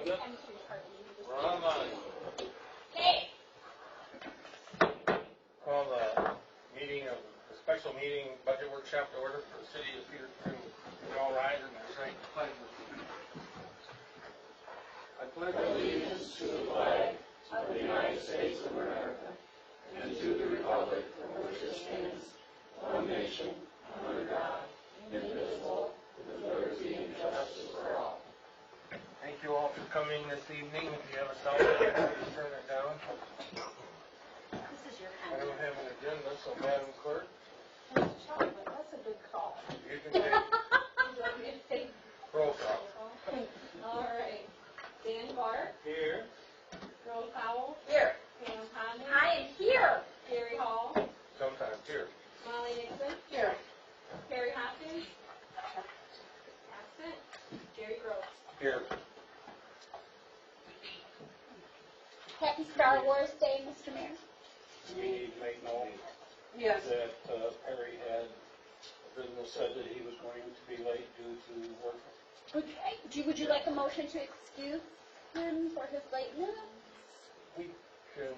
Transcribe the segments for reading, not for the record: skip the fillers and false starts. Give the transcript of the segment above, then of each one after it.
good? We're online. Okay. Call the meeting of the special meeting budget workshop to order for the city of Petersburg. We all rise and recite the pledge. I pledge allegiance to the flag of the United States of America and to the republic for which it stands, one nation, under God, indivisible, with liberty and justice for all. Thank you all for coming this evening. If you have a cell phone, please turn it down. This is your I don't have an agenda, so Madam Clerk, That's a good call. you can take Would you like me to take roll call. All right. Dan Clark, Here. Rose Powell, Here. Pam Condon, I am here. Gary Hall, Sometimes here. Molly Nixon, Here. Carrie Hopkins, absent, Jerry Gross. Here. Happy Star Wars Day, Mr. Mayor. We need to make note Yes. that Perry had business said that he was going to be late due to work. Would you like a motion to excuse him for his lateness? We can,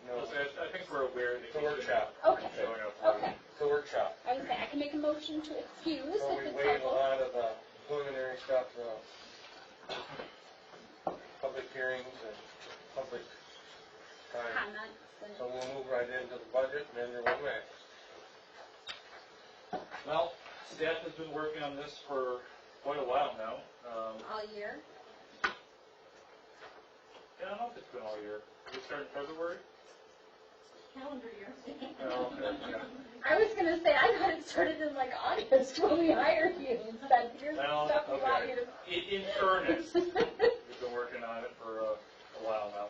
no, I think we're aware that it's a workshop. Okay. showing up. Okay. It's a workshop. I would say I can make a motion to excuse So if we it's waive a helpful. lot of the preliminary stuff, public hearings and public time. Comments So we'll move right into the budget and then we'll next. Well, staff has been working on this for quite a while now. all year. Yeah, I don't know if it's been all year. Did we start in February? Calendar year. Oh, okay, yeah. I was going to say, I thought it started in like August when we hired you and said, here's the Well, stuff we want okay. you to. In earnest, we've been working on it for a while now.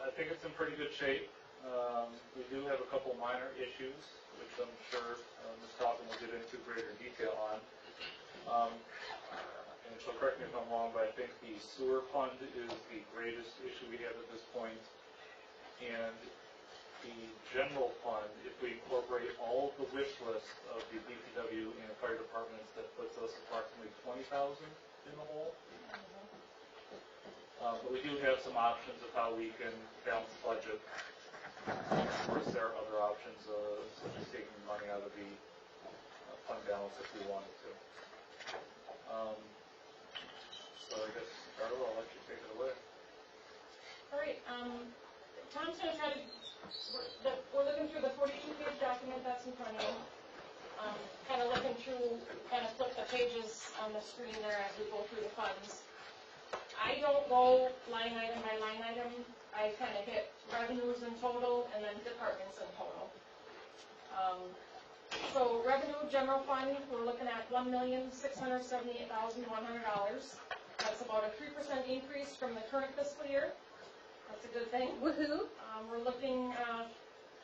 I think it's in pretty good shape. We do have a couple minor issues, which I'm sure Ms. Coffin will get into greater detail on. And she'll correct me if I'm wrong, but I think the sewer fund is the greatest issue we have at this point. And the general fund, if we incorporate all of the wish list of the DPW and fire departments, that puts us approximately 20,000 in the hole. But we do have some options of how we can balance the budget. Of course, there are other options, such as taking money out of the fund balance if we wanted to. So I guess, Darla, I'll let you take it away. All right. Tom's going to try to. We're looking through the 42-page document that's in front of you. Kind of looking through, kind of flip the pages on the screen there as we go through the funds. I don't go line item by line item. I kind of hit revenues in total and then departments in total. So revenue general fund, we're looking at $1,678,100. That's about a 3% increase from the current fiscal year. That's a good thing. Woohoo! We're looking,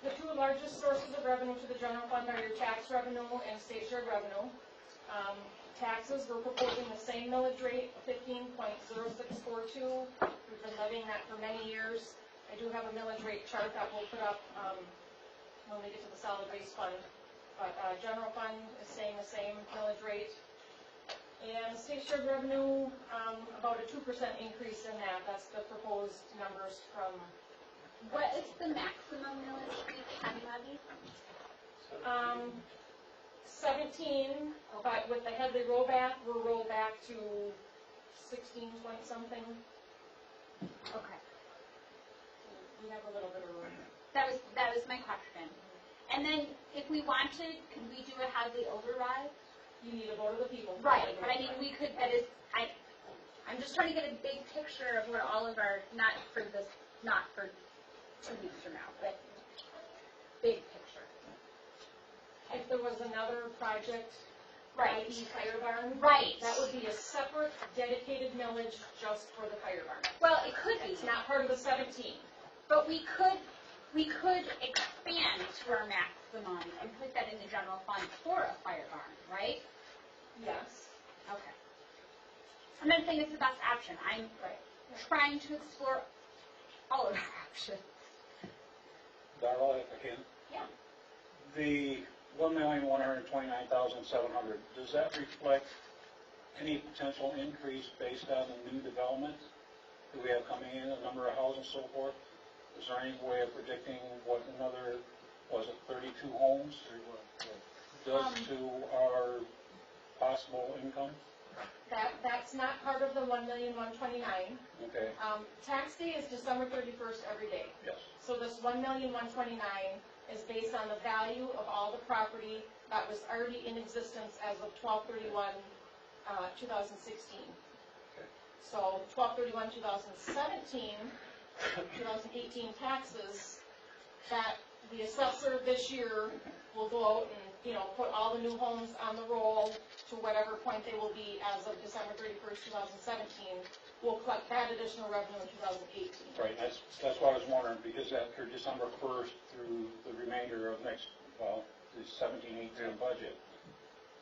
the two largest sources of revenue to the general fund are your tax revenue and state shared revenue. Taxes, we're proposing the same millage rate, 15.0642. We've been levying that for many years. I do have a millage rate chart that we'll put up when we get to the solid waste fund. But general fund is staying the same millage rate. And state shared revenue, about a 2% increase in that. That's the proposed numbers from. What is the maximum millage we can levy? 17, but with the Headley rollback, we'll roll back to 16 point something. Okay. We have a little bit of room. That was my question. And then if we wanted, could we do a Hadley override? You need a vote of the people. Right, but I mean, we could, I'm just trying to get a big picture of where all of our, not for 2 weeks from now, but big picture. If there was another project, Right. i.e. fire barn, Right. that would be a separate dedicated millage just for the fire barn. Well, it could be, It's not part of the 17. but we could expand to our maximum and put that in the general fund for a fire barn, right? Yes. Okay. I'm not saying it's the best option. I'm Right. trying to explore all of our options. Darla, if I can. Yeah. The $1,129,700, does that reflect any potential increase based on the new development that we have coming in, the number of houses and so forth? Is there any way of predicting what another, was it 32 homes does to our possible income? That's not part of the 1,129,000. Okay, Tax day is December 31st every day. yes. So this 1,129,000 is based on the value of all the property that was already in existence as of 12/31/2016. Okay. So 12/31/2017, 2018 taxes, that the assessor this year will go out and, put all the new homes on the roll to whatever point they will be as of December 31st, 2017. We'll collect that additional revenue in 2018. Right, that's what I was wondering, because after December 1st through the remainder of next, the 17-18 budget,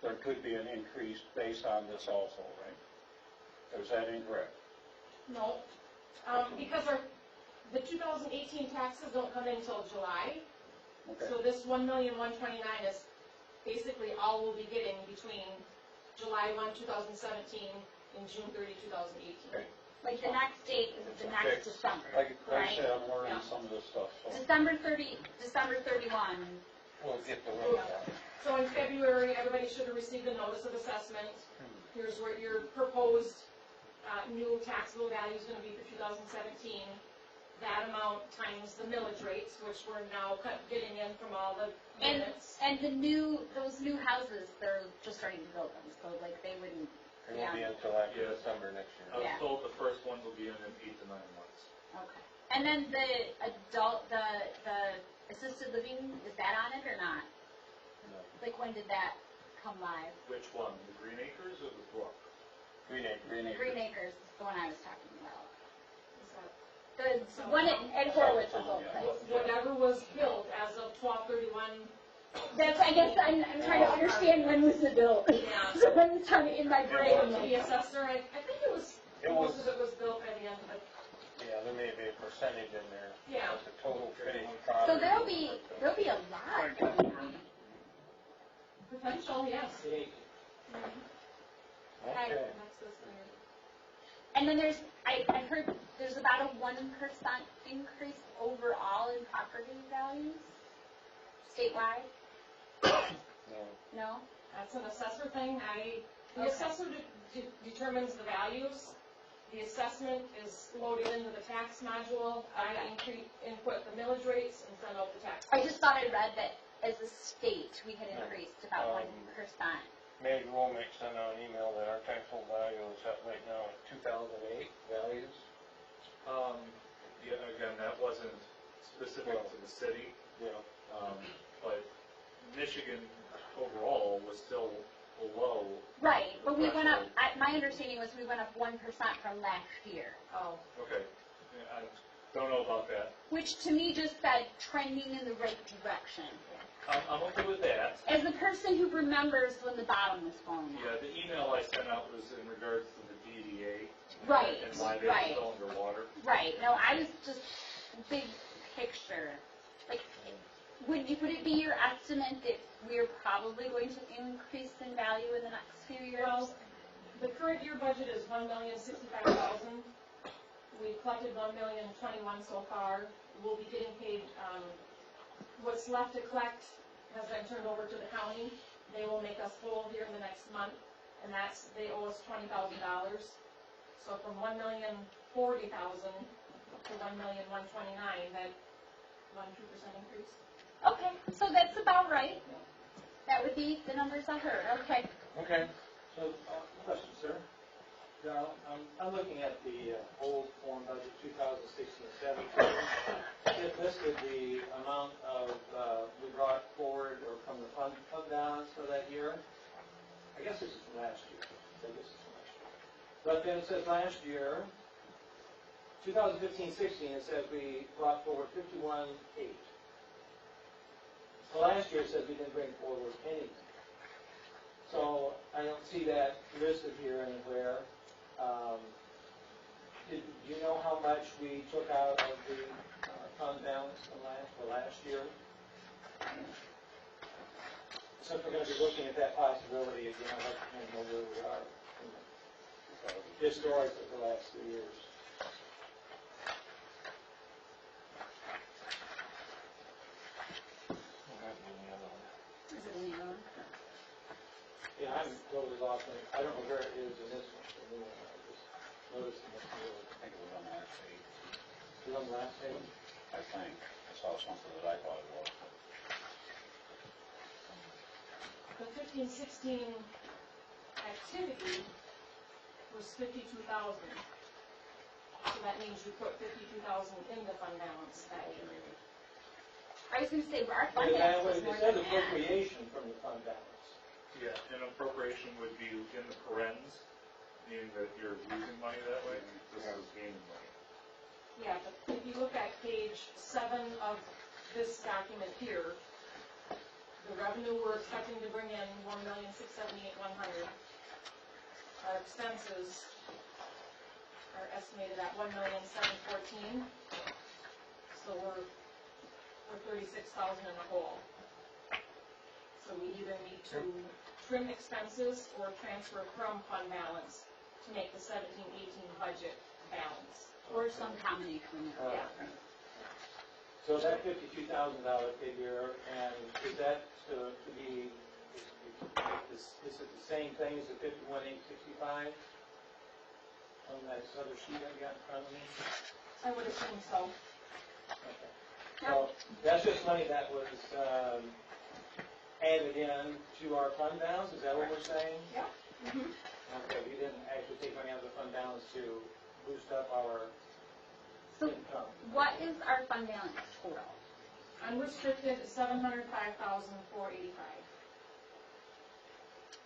there could be an increase based on this also, right? Or is that incorrect? No, because the 2018 taxes don't come in until July. Okay. So this 1,129,000 is basically all we'll be getting between July 1, 2017 and June 30, 2018. Okay. Like the next date is the next December, Like I right? said, I'm learning Yeah. some of this stuff, so. December 31. We'll get the road out. So in February, everybody should have received a notice of assessment. Here's what your proposed new taxable value is going to be for 2017. That amount times the millage rates, which we're now getting in from all the units. And those new houses, they're just starting to build them, so like they wouldn't. It won't be until after Yeah. December next I year. was told the first one will be in 8 to 9 months. Okay. And then the assisted living, is that on it or not? No. Like when did that come live? Which one, the Green Acres or the Brook? Green Acre. Green Acres is the one I was talking about. Is that- The one at Horowitz's old place. Whatever was built as of 12/31. That's, I guess, I'm trying to understand when was it built. Yeah. So I'm trying to, in my brain, To I'm the like, assessor, I think most of it was built by the end of it. Yeah, there may be a percentage in there. Yeah. Of the total finished product. so there'll be a lot going on. Potential, yes. Okay. Next this year. And then I've heard there's about a 1% increase overall in property values statewide. No. No? That's an assessor thing. The Okay. assessor determines the values. The assessment is loaded into the tax module. I input the millage rates and send out the tax. I just thought I read that as a state we had increased about 1%. Meg Romick sent out an email that our taxable value is at right now at 2008 values. Yeah, again, that wasn't specific to the city, Yeah. but Michigan overall was still below. Right, but we went up, my understanding was we went up 1% from last year. Oh, Okay, yeah, I don't know about that. Which to me just said trending in the right direction. I'm okay with that. As a person who remembers when the bottom was falling Yeah, out. the email I sent out was in regards to the DDA. Right, And why they're right. still underwater. Right, no, I was just big picture. Like, would it be your estimate that we're probably going to increase in value in the next few years? well, the current year budget is $1,065,000. We've collected $1,021,000 so far. We'll be getting paid, what's left to collect has been turned over to the county. They will make us whole here in the next month, and they owe us $20,000. So from $1,040,000 to $1,129,000, that 1-2% increase. Okay, so that's about right. That would be the numbers I heard, okay. Okay. So, question, sir. Now, I'm looking at the old form budget 2016-17. It listed the amount of, we brought forward or from the fund balance for that year. I guess this is from last year. But then it says last year, 2015-16, it says we brought forward 51.8. So last year it says we didn't bring forward anything. So I don't see that listed here anywhere. Do you know how much we took out of the fund balance for last year? Since we're going to be looking at that possibility again, I'd like to know where we are. historically for the last 3 years. Is it any other one? Yeah, I'm totally lost on it. I don't know where it is in this one. The new one. I just noticed in this new one. I think it was on that page, Is it on the last page? I think. I saw something that I thought it was. The 15-16 activity was 52,000. So that means you put 52,000 in the fund balance that year. I was gonna say, our fund But that balance was was, more it said than that. appropriation from the fund balance. Yeah, an appropriation would be in the parens, meaning that you're losing money that way. This is gaining money. Yeah, but if you look at page 7 of this document here, the revenue we're expecting to bring in, 1,678,100. Our expenses are estimated at 1,714,000. So we're 36,000 in the hole. So we either need to trim expenses or transfer from fund balance to make the 17-18 budget balance. Or some combination of that. Yeah. So that $52,000 figure, and is that to be, is it the same thing as the 51,865? On that other sheet I got in front of me? I would assume so. Okay. So that's just money that was added in to our fund balance, is that what we're saying? Yeah. Okay, we didn't actually take money out of the fund balance to boost up our So income. what is our fund balance total? Unrestricted, 705,485.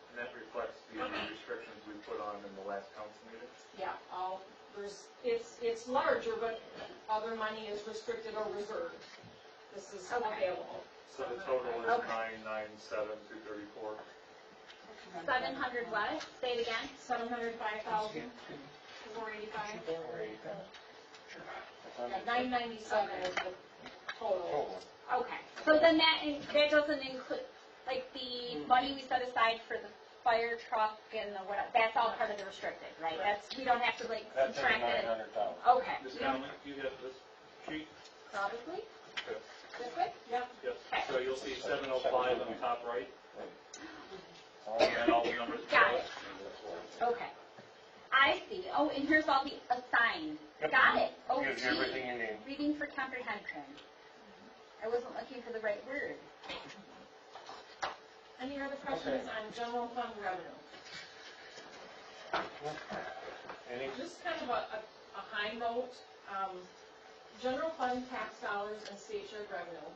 And that reflects the restrictions we put on in the last council meeting. Yeah, it's larger, but other money is restricted or reserved. This is Okay. available. So the total is Okay. 997,234. 700 what? Say it again. 705,485. Yeah, 997 is the total. Okay, so then that doesn't include, like, the money we set aside for the fire truck and the whatever, that's all part of the restricted, right? We don't have to, like, That's in subtract it. 900,000. Okay. Ms. we don't- Conley, do you have this sheet? Probably. Okay. This way? Yep. Yep. Okay. So you'll see 705 on the top right, and all the numbers. Got it. Okay. I see. Oh, and here's all the assigned. Got it. Oh, Gives you everything you need. reading for comprehension. I wasn't looking for the right word. Any other questions on general fund revenue? Any, Just kind of a high note, general fund tax dollars and state share revenue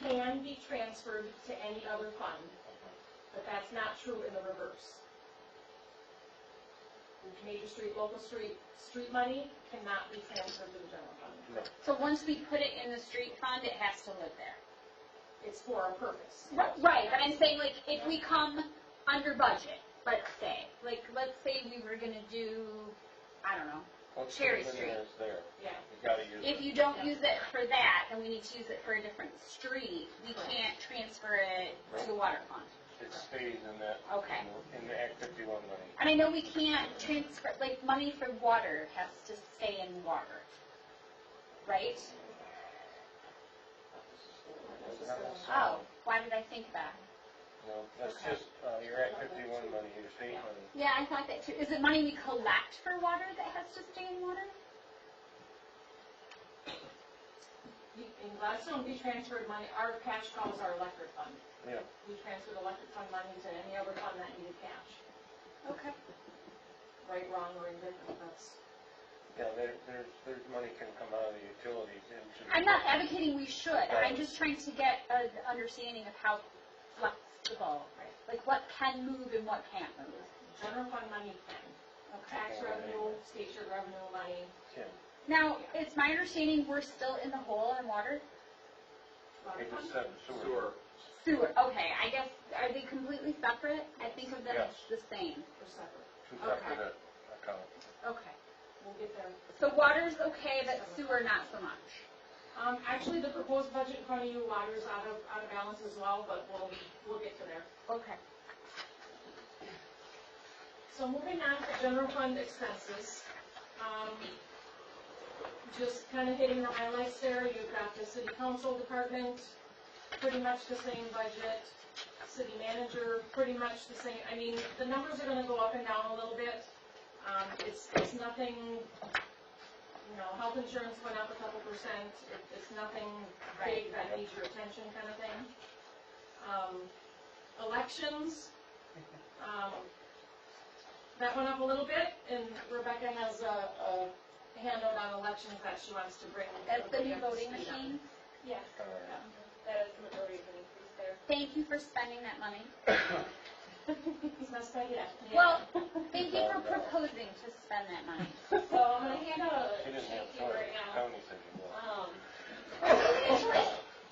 can be transferred to any other fund, but that's not true in the reverse. Major street, local street money cannot be transferred to the general fund. So once we put it in the street fund, it has to live there. It's for a purpose. Right, but I'm saying, like, if we come under budget, let's say we were gonna do, I don't know, once Cherry it's in Street. there, it's there. Yeah. You gotta use it. If you don't use it for that, and we need to use it for a different street, we can't transfer it to the water fund. It stays in that, Okay. in the Act 51 money. And I know we can't transfer, like, money for water has to stay in water, right? Oh, why did I think that? No, that's just, your Act 51 money, your state money. Yeah, I thought that too. Is it money we collect for water that has to stay in water? In Gladstone, we transferred money, our cash cows our electric fund. Yeah. We transferred electric fund money to any other fund that needed cash. Okay. Right, wrong, or indifferent, that's. Yeah, there's money can come out of the utilities into. I'm not advocating we should. I'm just trying to get an understanding of how flexible, like what can move and what can't move. General fund money can. Tax revenue, state share revenue money. Can. Now, it's my understanding we're still in the hole in water? water It fund. just said sewer. Sewer, okay, I guess, are they completely separate? I think of them as Yes. the same. We're separate. Two separate accounts. Okay. We'll get there. So water's okay, but sewer not so much. Actually, the proposed budget in front of you, water's out of balance as well, but we'll get to there. Okay. So moving on to general fund expenses. Just kind of hitting the highlights there. You've got the city council department, pretty much the same budget. City manager, pretty much the same. I mean, the numbers are gonna go up and down a little bit. It's nothing, you know, health insurance went up a couple percent. It's nothing big that needs your attention kind of thing. Elections, that went up a little bit, and Rebecca has a handout on elections that she wants to bring. That's the new voting machine. Yeah, that is the majority of the increase there. Thank you for spending that money. It's not spent yet. Well, thank you for proposing to spend that money. So I'm gonna hand out She a didn't have sheet to you right now. county said you will.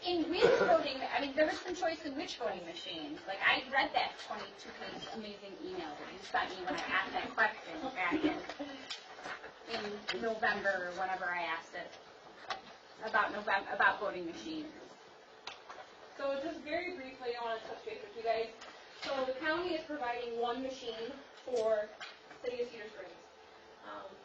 In which voting, I mean, there was some choice in which voting machines. Like, I read that 22-page amazing email that you sent me when I asked that question back in November, or whenever I asked it, about voting machines. So just very briefly, I want to touch base with you guys. So the county is providing one machine for City of Cedar Springs.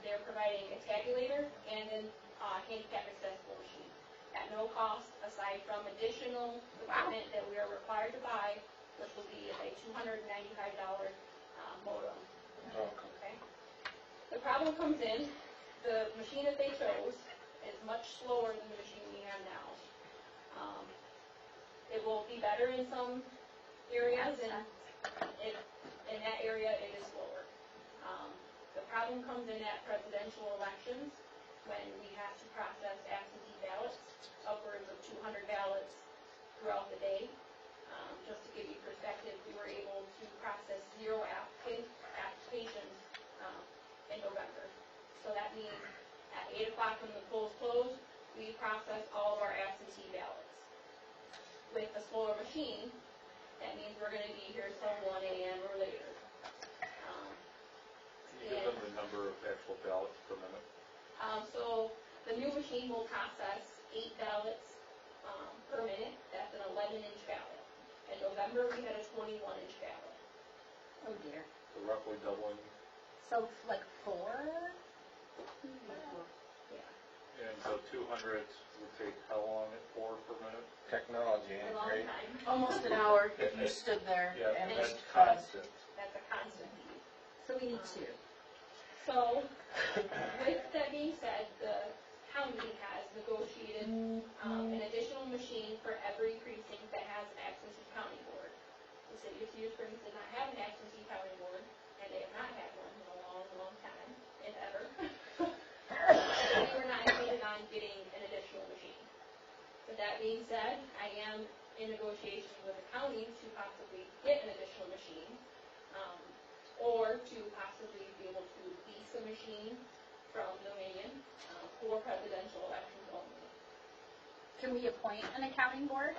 They're providing a tabulator and a handicap accessible machine at no cost, aside from additional equipment that we are required to buy, which will be a $295 modem. Okay. The problem comes in, the machine that they chose is much slower than the machine we have now. It will be better in some areas, and in that area it is slower. The problem comes in at presidential elections when we have to process absentee ballots, upwards of 200 ballots throughout the day. Just to give you perspective, we were able to process 0 applications in November. So that means at 8 o'clock when the polls close, we process all of our absentee ballots. With a slower machine, that means we're going to be here till 1 a.m. or later. Can you give them the number of actual ballots per minute? So the new machine will process 8 ballots per minute. That's an 11-inch ballot. In November, we had a 21-inch ballot. Oh dear. So roughly doubling. So like 4? Yeah. And so 200 would take how long per minute? Technology A ain't long great. time. Almost an hour if you stood there Yeah, and that's just constant. That's a constant. So we need 2. So, with that being said, the county has negotiated an additional machine for every precinct that has an absentee county board. The city of Cedar Springs did not have an absentee county board, and they have not had one in a long, long time, if ever. So we were not included on getting an additional machine. With that being said, I am in negotiations with the county to possibly get an additional machine, or to possibly be able to lease a machine from Dominion for presidential elections only. Can we appoint an accounting board?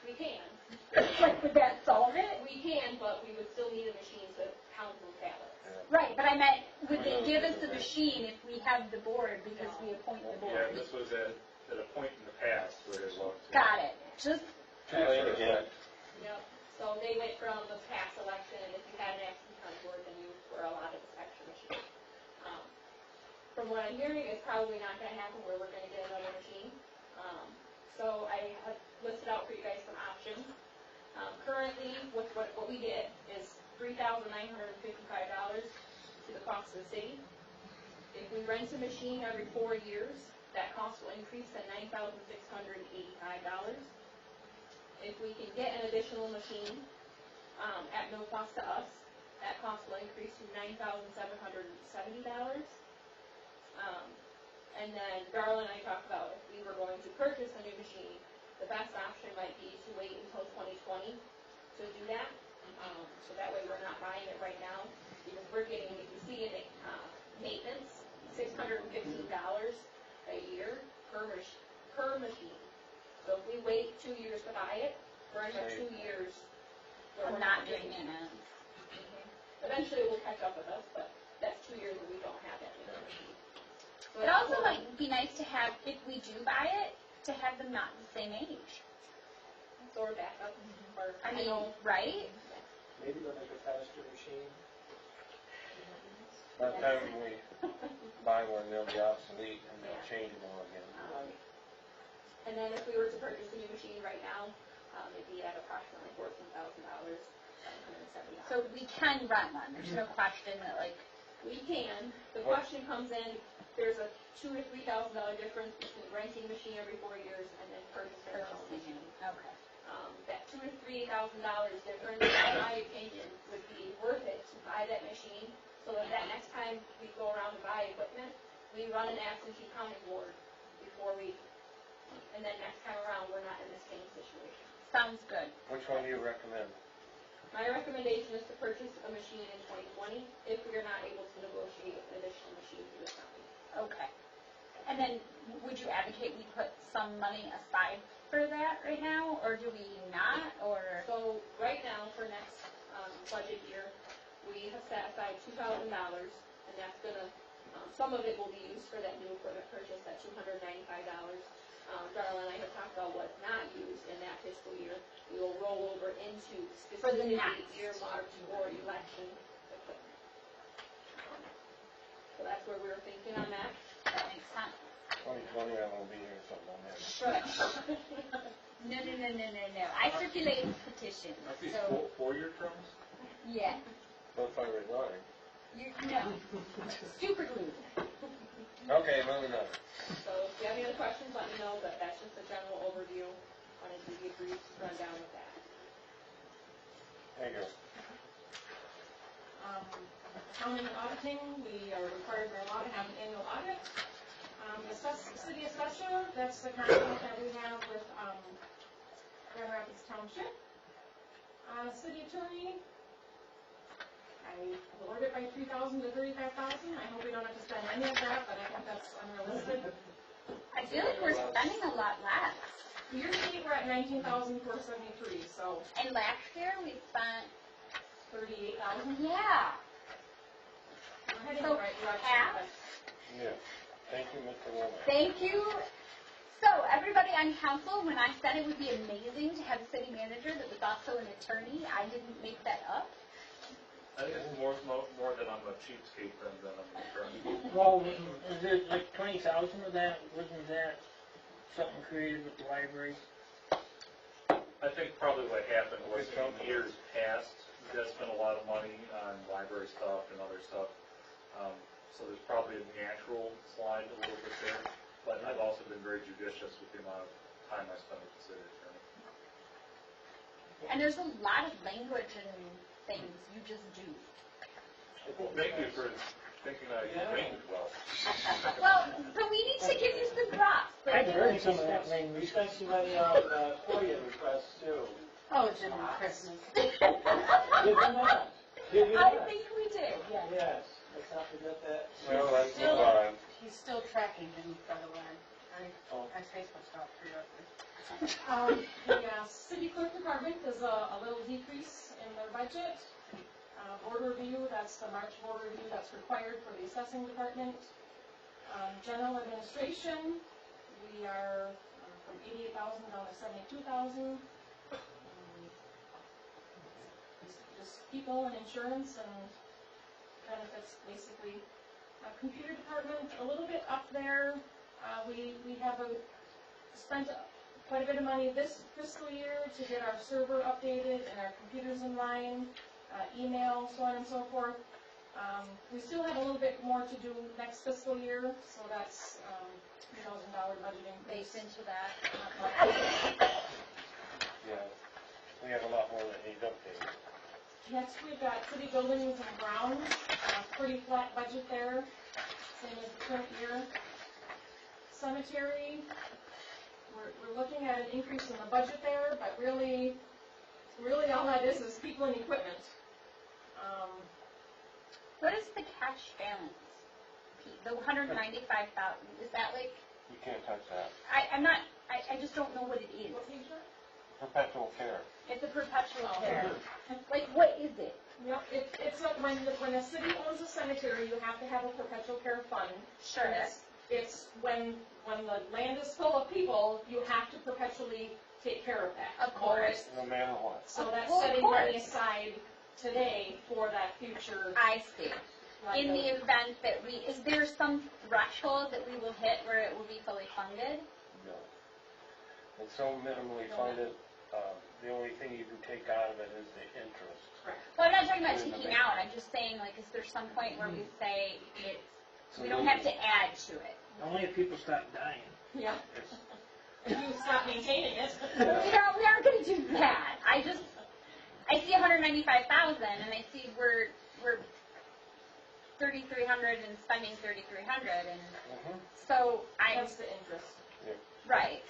We can. Like, would that solve it? We can, but we would still need a machine to count those ballots. Right, but I meant, would they give us the machine if we have the board because we appoint the Yeah, board? this was at a point in the past where they looked. Got it. Just, Too late again. Yep. So they went from the past election, and if you had an absentee county board, then you were allotted this extra machine. From what I'm hearing, it's probably not going to happen where we're going to get another machine. So I have listed out for you guys some options. Currently, what we did is $3,955 to the cost of the city. If we rent a machine every 4 years, that cost will increase to $9,685. If we can get an additional machine at no cost to us, that cost will increase to $9,770. And then Darla and I talked about if we were going to purchase a new machine, the best option might be to wait until 2020 to do that. So that way we're not buying it right now, because we're getting, if you see in maintenance, $615 a year per machine. So if we wait 2 years to buy it, we're in 2 years where I'm we're not getting doing it. Eventually it will catch up with us, but that's 2 years that we don't have that new machine. So It that's also cool. might be nice to have, if we do buy it, to have them not the same age. Or backup, or, I mean, right? Maybe they'll make a faster machine. By the time we buy one, they'll be obsolete and they'll change them all again. And then if we were to purchase a new machine right now, it'd be at approximately $14,000, $770. So we can rent one, there's no question that like, We can. The question comes in, there's a $2,000 to $3,000 difference between renting a machine every 4 years and then purchasing a new machine. okay. That $2,000 to $3,000 difference, in my opinion, would be worth it to buy that machine, so that next time we go around to buy equipment, we run an absentee counting board before we, and then next time around, we're not in the same situation. Sounds good. Which one do you recommend? My recommendation is to purchase a machine in 2020 if we are not able to negotiate an additional machine through the county. Okay. And then would you advocate we put some money aside for that right now, or do we not, or? So right now, for next budget year, we have set aside $2,000, and that's gonna, some of it will be used for that new equipment purchase, that $295. Darla and I have talked about what's not used in that fiscal year. We will roll over into For the specifically next. earmarked for election equipment. So that's where we were thinking on that. That makes sense. 2020, I won't be here, something on that. No. I circulated the petition, Aren't these so, four-year terms? yeah. But if I resign. No. Super glue. Okay, moving on. So if you have any other questions, let me know, but that's just a general overview. Wanted to give you a brief rundown of that. There you go. Accounting and auditing, we are required by law to have an annual audit. City assessor, that's the contract that we have with Grand Rapids Township. City attorney, I lowered it by $3,000 to $35,000. I hope we don't have to spend any of that, but I think that's unrealistic. I feel like we're spending a lot less. Year to date, we're at $19,473, so And last year we spent, $38,000. yeah. We're heading in So the right direction. half? but- Yeah. Thank you, Mr. Womack. Thank you. So everybody on council, when I said it would be amazing to have a city manager that was also an attorney, I didn't make that up. I think it's more that I'm a cheapskate than I'm an attorney. Well, is it like 20,000 of that, wasn't that something created with the library? I think probably what happened was in years past, you guys spent a lot of money on library stuff and other stuff. So there's probably a natural slide a little bit there, but I've also been very judicious with the amount of time I spend with the city attorney. And there's a lot of language and things you just do. Well, thank you for thinking I trained well. Well, but we need to give you some props. I've heard some of that We language. spent some money on FOIA requests too. Oh, it's in Christmas. Did we not? Did we I not? think we did, yeah. Yes, let's not forget that. Well, let's move on. He's still tracking him, by the way. I Facebook stalk periodically. The city clerk department is a little decrease in their budget. Board review, that's the March board review that's required for the assessing department. General administration, we are from 88,000 down to 72,000. Just people and insurance and benefits, basically. Computer department, a little bit up there. We have spent quite a bit of money this fiscal year to get our server updated and our computers in line, email, so on and so forth. We still have a little bit more to do next fiscal year, so that's $2,000 budgeting Based based into that. Yeah. We have a lot more that needs updated. Next, we've got city buildings and grounds, pretty flat budget there, same as the current year. Cemetery, we're looking at an increase in the budget there, but really all that is people and equipment. What is the cash balance? The 195,000, is that like, You can't touch that. I just don't know what it is. What page are Perpetual care. It's a perpetual Oh. care. Like, what is it? Yep, it's like when a city owns a cemetery, you have to have a perpetual care fund. Sure. And it's when the land is full of people, you have to perpetually take care of that. Of course. No matter what. So that's Well, of setting money course. aside today for that future I see. in the event that is there some threshold that we will hit where it will be fully funded? No. It's so minimally funded, the only thing you can take out of it is the interest. Well, I'm not talking about taking out, I'm just saying, like, is there some point where we say we don't have to add to it? Only if people stop dying. Yeah. If you stop maintaining it. We aren't gonna do that. I see 195,000 and I see we're 3,300 and spending 3,300 and so That's the interest. right.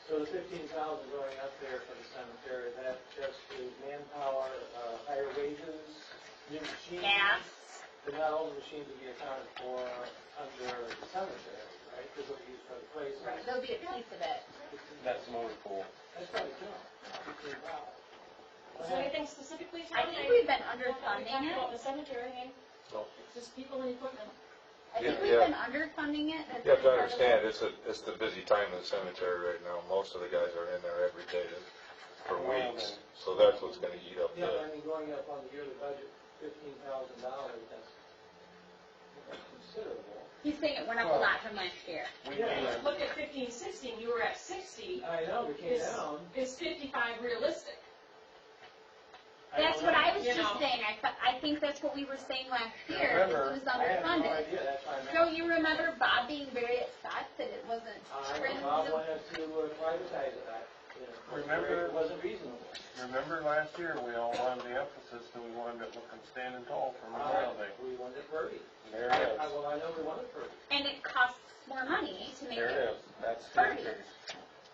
So the 15,000 going up there for the cemetery, that just is manpower, higher wages, new machines? Gas. But not all the machines will be accounted for under the cemetery, right? Because they'll be used for the place. Right. There'll be a piece of it. That's motor pool. That's probably true. 15,000. Is there anything specifically? I think we've been underfunding it. About the cemetery, I mean, it's just people and equipment. I think we've been underfunding it. That's You have to part of understand, it. it's the busy time in the cemetery right now. Most of the guys are in there every day for weeks, so that's what's gonna eat up Yeah, but I the, mean, going up on the yearly budget, $15,000, that's considerable. He's saying it went up a lot from last year. Look at 15, 16, you were at 60. I know, we came down. Is 55 realistic? That's what I was You just know. saying. I think that's what we were saying last year. It was I had no underfunded. idea, that's why I'm asking. Don't you remember Bob being very upset that it wasn't trimmed? Bob wanted to privatize it, Remember- it wasn't reasonable. Remember last year, we all wanted the emphasis that we wanted it looking standing tall for Memorial Day. We wanted it Purdy. There it is. Well, I know we wanted Purdy. And it costs more money to make There it. it is. That's the Purdy. increase.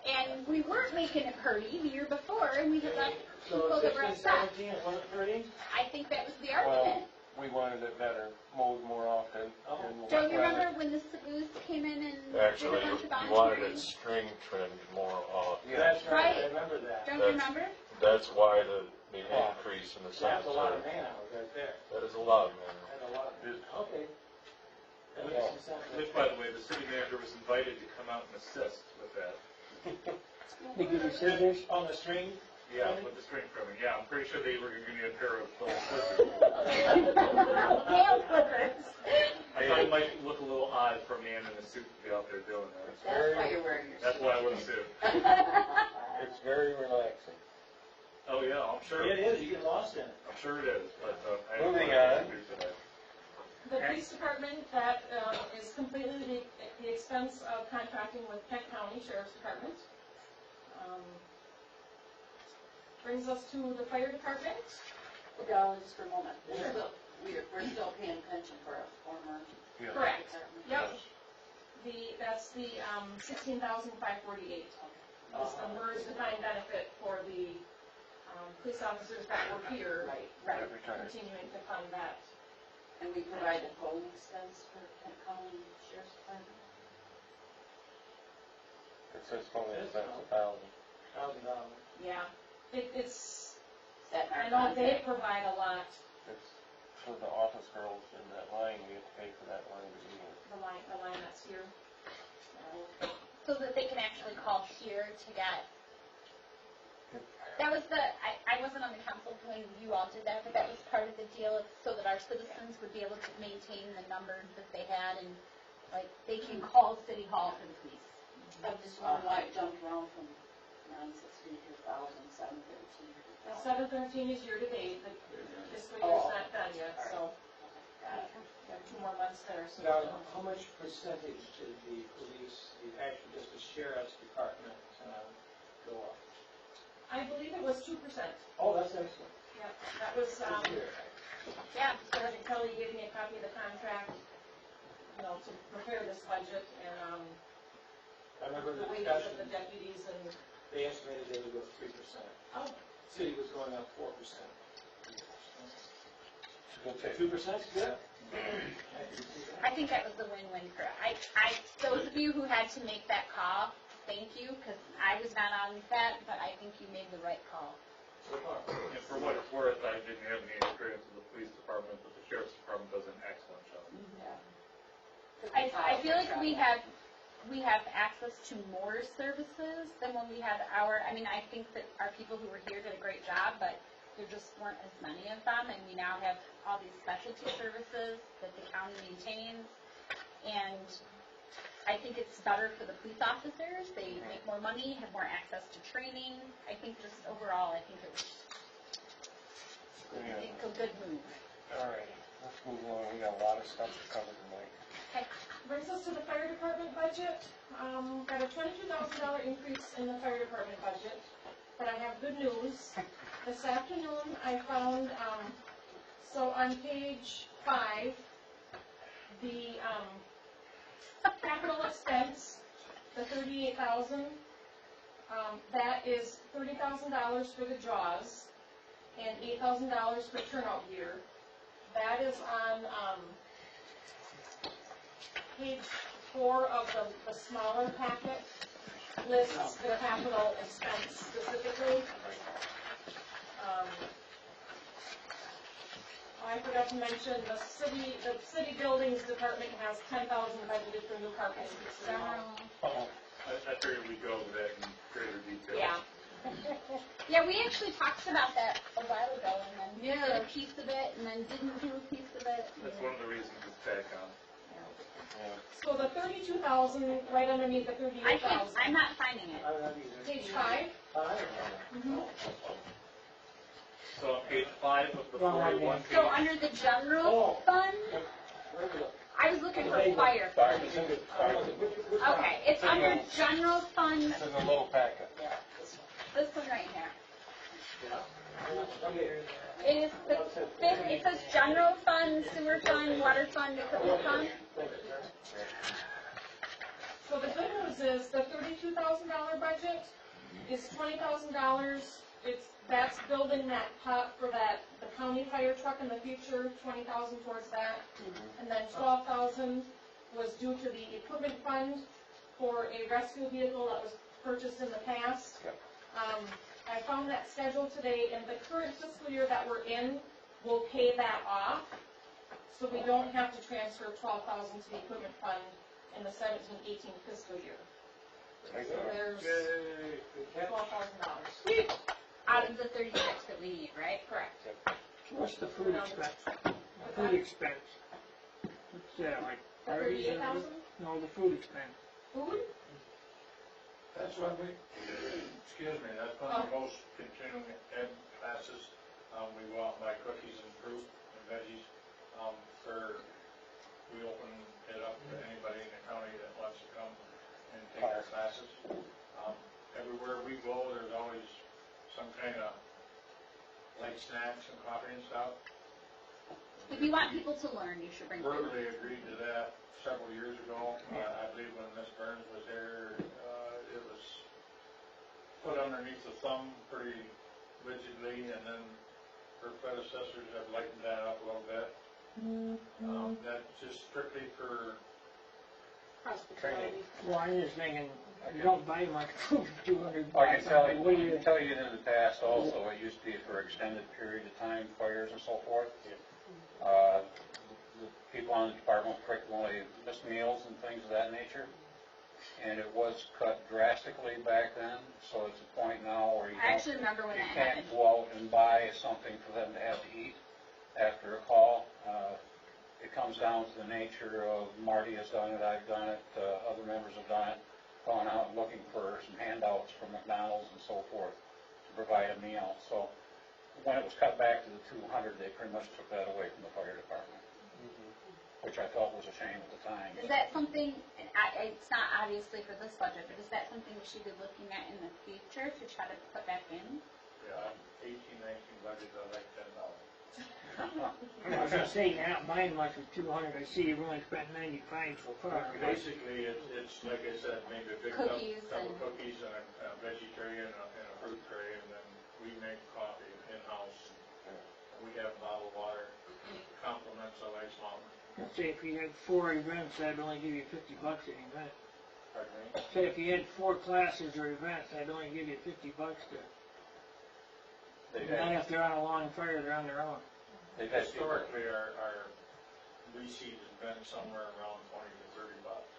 And we weren't making it pretty the year before, and we had left So people that were 16, upset. 17, it wasn't Purdy? I think that was the Well, argument. we wanted it better, mowed more often. and Don't you weather. remember when the Sagoos came in and actually, did a bunch of you wanted volunteering? it string trimmed more often. Yeah. That's right, I Right. remember that. Don't you remember? That's why the increase in the That's a lot of cemetery. man hours right there. That is a lot, man. That's a lot. Okay. That Which, makes some sense. which, by the way, the city manager was invited to come out and assist with that. They give you scissors. On the string? Yeah, with the string trimming, yeah, I'm pretty sure they were gonna give me a pair of those scissors. Nail clippers. I thought it might look a little odd for a man in a suit to be out there doing that. That's why you're wearing your suit. That's why I wouldn't suit. It's very relaxing. Oh, yeah, I'm sure, It is, you get lost in it. I'm sure it is, but, I. Moving on. The police department, that is completely the expense of contracting with Kent County Sheriff's Department. Brings us to the fire department. Dollars for a moment. Sure. We're still paying pension for a former Yeah. Correct. department. Yep. That's the 16,548. That's the MERS defined benefit for the police officers that were here. Right. Every time. Continuing to fund that. And we provide the phone expense for Kent County Sheriff's Department. It says phone expense 1,000. $1,000. Yeah. It's, That I know they provide a lot, It's for the office girls in that line, we have to pay for that line to be in. the line that's here. So that they can actually call here to get. That was I wasn't on the council when you all did that, but that was part of the deal, so that our citizens would be able to maintain the numbers that they had and, like, they can call City Hall for the police. I just wonder why it jumped around from 960 to 1,713. 713 is year-to-date, the fiscal year's not done yet, so we have 2 more months there, so. Now, how much percentage did the police, actually just the sheriff's department, go up? I believe it was 2%. Oh, that's excellent. Yeah, that was, Yeah. Sergeant Kelly gave me a copy of the contract, you know, to prepare this budget, and, I remember the the wages of discussion, the deputies and, they estimated they would go 3%. oh, City was going up 4%. Okay. 2% is good. I think that was the win-win for, those of you who had to make that call, thank you, because I was not on that, but I think you made the right call. So far. And for what it's worth, I didn't have any experience with the police department, but the sheriff's department does an excellent job. I feel like we have access to more services than when we had I mean, I think that our people who were here did a great job, but there just weren't as many of them, and we now have all these specialty services that the county maintains. And I think it's better for the police officers. They make more money, have more access to training. I think just overall, I think it was a good move. All right, let's move on. We got a lot of stuff to cover tonight. Okay. Brings us to the fire department budget. Got a $22,000 increase in the fire department budget, but I have good news. This afternoon, I found, so on page 5, the capital expense, the $38,000, that is $30,000 for the JAWS and $8,000 for turnout gear. That is on page 4 of the smaller packet, lists the capital expense specifically. I forgot to mention, the city buildings department has $10,000 budgeted for new carpet. I figured we'd go over that in greater detail. Yeah. Yeah, we actually talked about that a while ago, and then did a piece of it, and then didn't do a piece of it. That's one of the reasons it's tack on. So the $32,000 right underneath the $38,000. I'm not finding it. Page 5. So on page 5 of the 41 So page, under the general fund, I was looking for fire. Okay, it's under general fund, This is a little packet. this one right here. It is the fifth, it says general fund, sewer fund, water fund, equipment fund. So the good news is the $32,000 budget is $20,000. That's building that pot for the county fire truck in the future, $20,000 towards that. And then $12,000 was due to the equipment fund for a rescue vehicle that was purchased in the past. I found that schedule today, and the current fiscal year that we're in will pay that off. So we don't have to transfer $12,000 to the equipment fund in the 17-18 fiscal year. So there's $12,000. Out of the 36 that we need, right? Correct. What's the food expense? Food expense. What's that, like? The $38,000? No, the food expense. Food? That's when we, excuse me, that's when the most continuing ed classes, we go out and buy cookies and fruit and veggies, we open it up to anybody in the county that wants to come and take our classes. Everywhere we go, there's always some kind of light snacks and coffee and stuff. If you want people to learn, you should bring food. Berkeley agreed to that several years ago. I believe when Miss Burns was there, it was put underneath the thumb pretty rigidly, and then her predecessors have lightened that up a little bit. That's just strictly for Training. Well, I'm just thinking, you don't buy much food for $200. I can tell you, What do I can tell you in the past also, it used to be for extended period of time, fires and so forth. The people on the department frequently missed meals and things of that nature. And it was cut drastically back then, so it's a point now where I actually remember when you that can't happened. go out and buy something for them to have to eat after a call. It comes down to the nature of Marty has done it, I've done it, other members have done it, gone out and looking for some handouts from McDonald's and so forth to provide a meal. So when it was cut back to the 200, they pretty much took that away from the fire department, which I felt was a shame at the time. Is that something, it's not obviously for this budget, but is that something we should be looking at in the future to try to put back in? Yeah, 18-19 budget, I like $10. I was gonna say, you're not buying much for 200, I see you've only spent 95 so far. Basically, it's like I said, maybe a big cup Cookies of and- cookies and a veggie tray and a fruit tray, and then we make coffee in-house. We have bottled water, compliments of Ice Mountain. Let's say if you had 4 events, that'd only give you $50 an event. Pardon me? Say if you had 4 classes or events, that'd only give you $50 to, not if they're on a long fire, they're on their own. Historically, our receipt has been somewhere around 20 to 30 bucks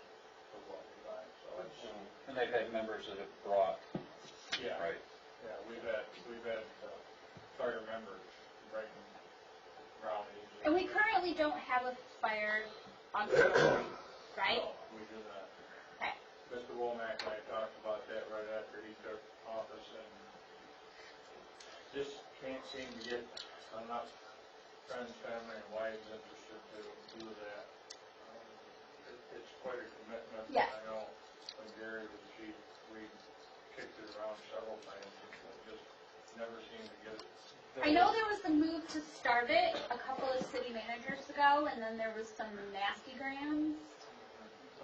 for what we buy, so it's, And they've had members that have brought, yeah. right? Yeah, we've had if I remember, breaking ground easily. And we currently don't have a fire auxiliary, right? No, we do not. Okay. Mr. Womack and I talked about that right after he took office, and just can't seem to get enough friends, family, and wives interested to do that. It's quite a commitment. Yes. I know when Gary was chief, we kicked it around several times, and just never seemed to get it. I know there was a move to start it a couple of city managers ago, and then there was some nasty grams.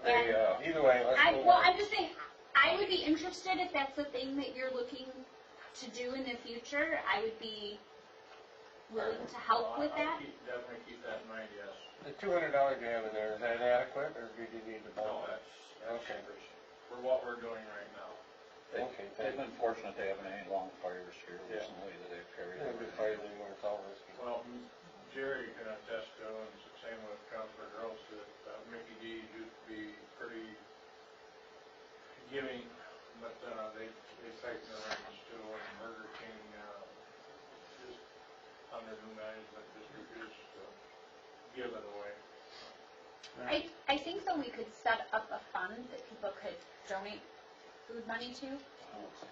Hey, either way, let's move Well, on. I'm just saying, I would be interested if that's a thing that you're looking to do in the future. I would be willing to help with that. Definitely keep that in mind, yes. The $200 you have in there, is that adequate, or do you need to No, bump it? that's Okay. for what we're doing right now. Okay, They've been fortunate they haven't had any long fires here Yeah. recently that they've carried. It'll be fires anymore, it's all risky. Well, Jerry can attest to, and it's the same with Councilor Gross, that Mickey D's used to be pretty giving, but they tightened the reins too, and Burger King, just under new management, just refused to give it away. I think that we could set up a fund that people could donate food money to.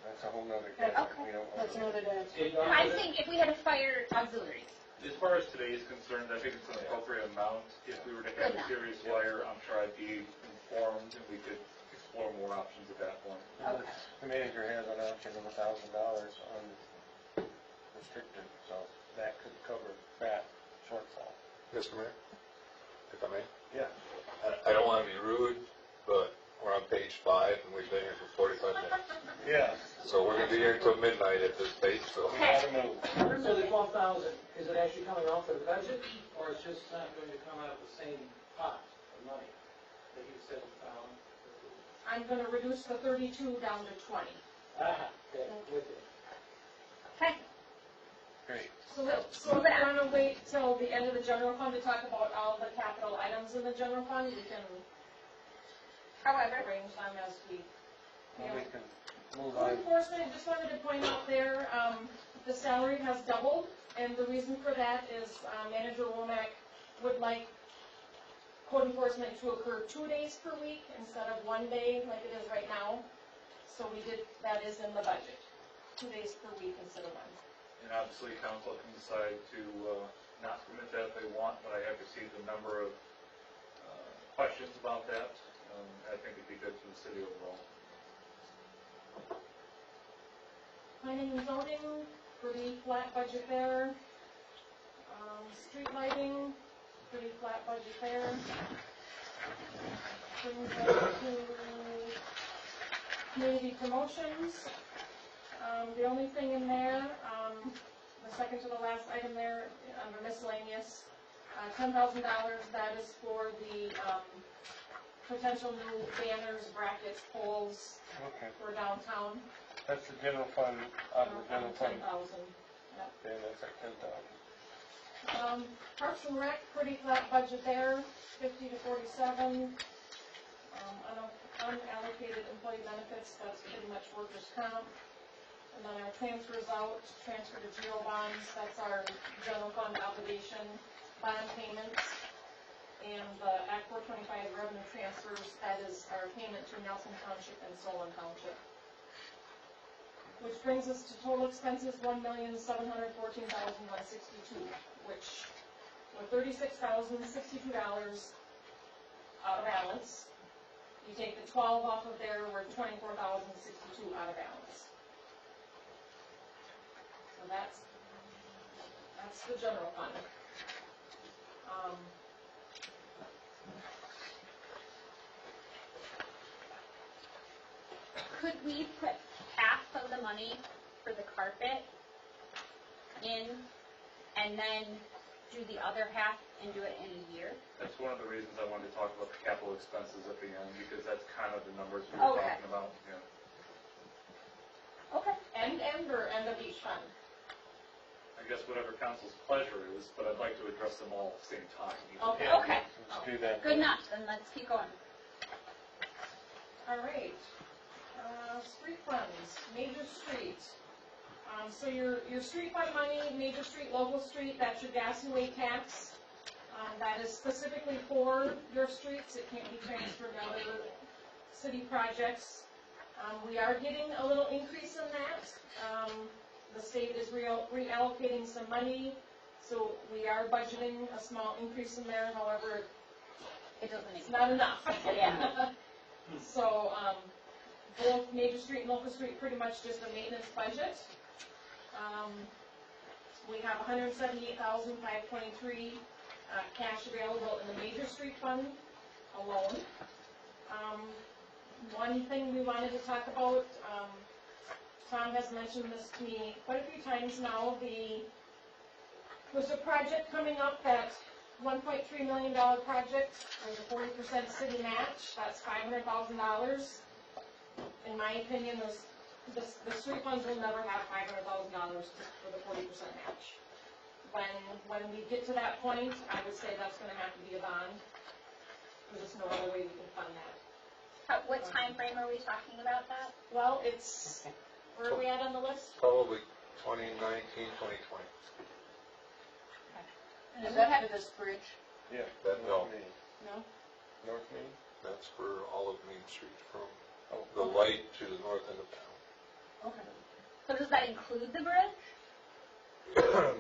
That's a whole nother Okay. category. We don't want That's to- another day. I think if we had a fire auxiliary. As far as today is concerned, I think it's an appropriate amount. If we were to have Good a enough. serious fire, I'm sure I'd be informed and we could explore more options at that point. Okay. The manager has an option of $1,000 unrestricted, so that could cover that shortfall. Mr. Mayor, if I may? Yeah. I don't want to be rude, but we're on page 5 and we've been here for 45 minutes. Yeah. So we're going to be here until midnight at this pace, so. We gotta move. So the 12,000, is it actually coming off of the budget, or it's just not going to come out of the same pot of money that you said you found? I'm gonna reduce the 32 down to 20. Ah, okay, with it. Okay. Great. So we're gonna wait till the end of the general fund to talk about all the capital items in the general fund. We can However, arrange them as we, you know. We can move Code on. enforcement, just wanted to point out there, the salary has doubled, and the reason for that is Manager Womack would like code enforcement to occur 2 days per week instead of 1 day like it is right now. So that is in the budget, 2 days per week instead of 1. And obviously, council can decide to not commit that if they want, but I have received a number of questions about that. I think it'd be good for the city overall. Planning and zoning, pretty flat budget there. Street lighting, pretty flat budget there. Brings us to community promotions. The only thing in there, the second to the last item there, under miscellaneous, $10,000, that is for the potential new banners, brackets, poles Okay. for downtown. That's the general fund, out of the general fund. 10,000. Yep. Okay, that's at 10,000. Parks and Rec, pretty flat budget there, 50 to 47. Unallocated employee benefits, that's pretty much workers' comp. And then our transfers out, transfer to GO bonds, that's our general fund obligation, bond payments. And the Act 425 revenue transfers, that is our payment to Nelson Township and Solon Township. Which brings us to total expenses, $1,714,162, which were $36,062 out of balance. You take the 12 off of there, we're $24,062 out of balance. So that's the general fund. could we put half of the money for the carpet in and then do the other half and do it in a year? That's one of the reasons I wanted to talk about the capital expenses at the end, because that's kind of the numbers we were Okay. talking about, yeah. Okay. End or end of each fund? I guess whatever council's pleasure is, but I'd like to address them all at the same time. Okay. Yeah. Okay, Let's do that. good enough, then let's keep going. All right. Street funds, Major Street. So your street fund money, major street, local street, that's your gas and weight tax. That is specifically for your streets, it can't be transferred to other city projects. We are getting a little increase in that. The state is reallocating some money, so we are budgeting a small increase in there, however, It doesn't make it's not enough. Yeah. So, both major street and local street, pretty much just a maintenance budget. We have $178,523 cash available in the major street fund alone. One thing we wanted to talk about, Tom has mentioned this to me quite a few times now, there's a project coming up, that $1.3 million project, there's a 40% city match, that's $500,000. In my opinion, the street funds will never have $500,000 for the 40% match. When we get to that point, I would say that's gonna have to be a bond. There's just no other way we can fund that. What time frame are we talking about that? Well, where are we at on the list? Probably 2019, 2020. Is that for this bridge? Yeah. That, no, No? North Main, that's for all of Main Street from the light to the north end of town. Okay. So does that include the bridge?